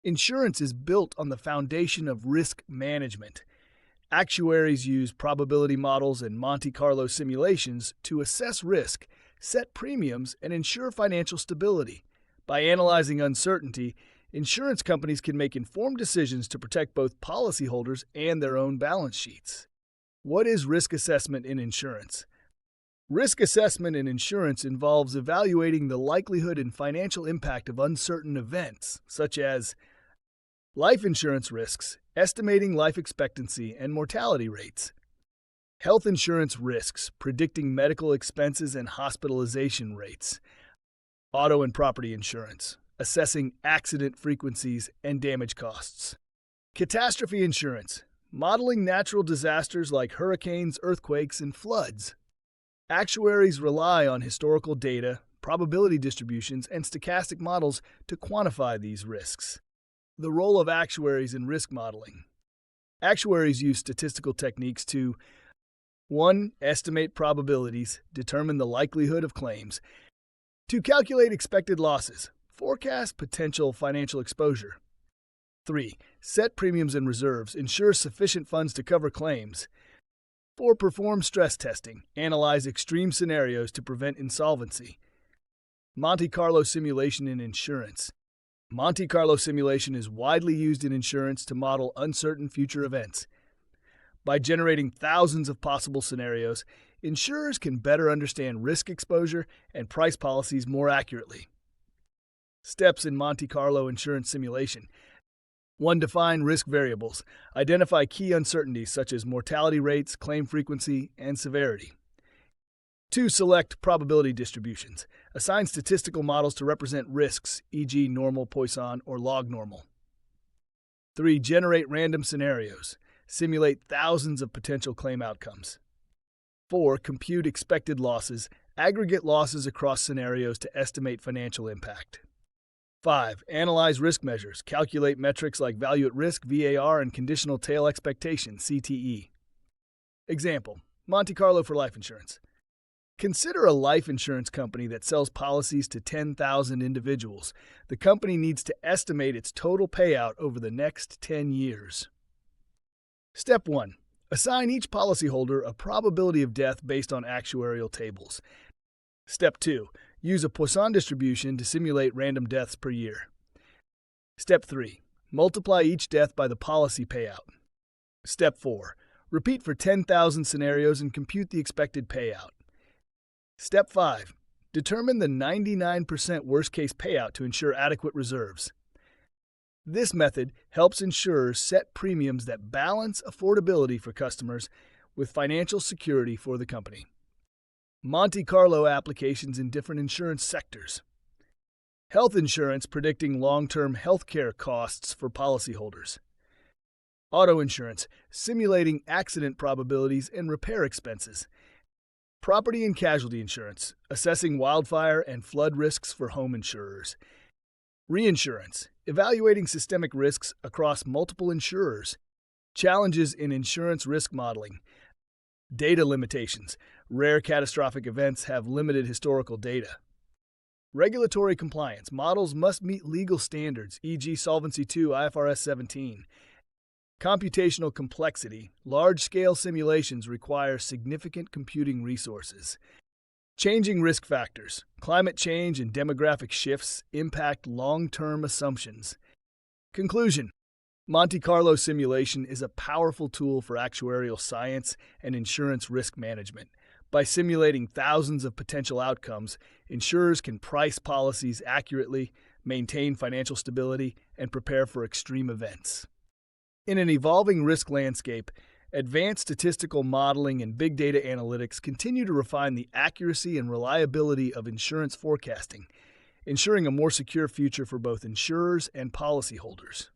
Insurance is built on the foundation of risk management. Actuaries use probability models and Monte Carlo simulations to assess risk, set premiums, and ensure financial stability. By analyzing uncertainty, insurance companies can make informed decisions to protect both policyholders and their own balance sheets. What is risk assessment in insurance? Risk assessment in insurance involves evaluating the likelihood and financial impact of uncertain events, such as life insurance risks, estimating life expectancy and mortality rates; health insurance risks, predicting medical expenses and hospitalization rates; auto and property insurance, assessing accident frequencies and damage costs; catastrophe insurance, modeling natural disasters like hurricanes, earthquakes, and floods. Actuaries rely on historical data, probability distributions, and stochastic models to quantify these risks. The role of actuaries in risk modeling. Actuaries use statistical techniques to 1. Estimate probabilities, determine the likelihood of claims; 2. Calculate expected losses, forecast potential financial exposure; 3. Set premiums and reserves, ensure sufficient funds to cover claims; 4. Perform stress testing, analyze extreme scenarios to prevent insolvency. Monte Carlo Simulation in insurance. Monte Carlo simulation is widely used in insurance to model uncertain future events. By generating thousands of possible scenarios, insurers can better understand risk exposure and price policies more accurately. Steps in Monte Carlo insurance simulation. 1. Define risk variables. Identify key uncertainties such as mortality rates, claim frequency, and severity. 2. Select probability distributions. Assign statistical models to represent risks, e.g. normal, Poisson, or log normal. 3. Generate random scenarios. Simulate thousands of potential claim outcomes. 4. Compute expected losses. Aggregate losses across scenarios to estimate financial impact. 5. Analyze risk measures. Calculate metrics like value at risk, VAR, and conditional tail expectation, CTE. Example: Monte Carlo for life insurance. Consider a life insurance company that sells policies to 10,000 individuals. The company needs to estimate its total payout over the next 10 years. Step 1. Assign each policyholder a probability of death based on actuarial tables. Step 2. Use a Poisson distribution to simulate random deaths per year. Step 3. Multiply each death by the policy payout. Step 4. Repeat for 10,000 scenarios and compute the expected payout. Step 5. Determine the 99% worst-case payout to ensure adequate reserves. This method helps insurers set premiums that balance affordability for customers with financial security for the company. Monte Carlo applications in different insurance sectors. Health insurance predicting long-term healthcare costs for policyholders. Auto insurance simulating accident probabilities and repair expenses. Property and casualty insurance assessing wildfire and flood risks for home insurers. Reinsurance evaluating systemic risks across multiple insurers. Challenges in insurance risk modeling. Data limitations. Rare catastrophic events have limited historical data. Regulatory compliance. Models must meet legal standards, e.g. Solvency II, IFRS 17. Computational complexity. Large-scale simulations require significant computing resources. Changing risk factors. Climate change and demographic shifts impact long-term assumptions. Conclusion. Monte Carlo simulation is a powerful tool for actuarial science and insurance risk management. By simulating thousands of potential outcomes, insurers can price policies accurately, maintain financial stability, and prepare for extreme events. In an evolving risk landscape, advanced statistical modeling and big data analytics continue to refine the accuracy and reliability of insurance forecasting, ensuring a more secure future for both insurers and policyholders.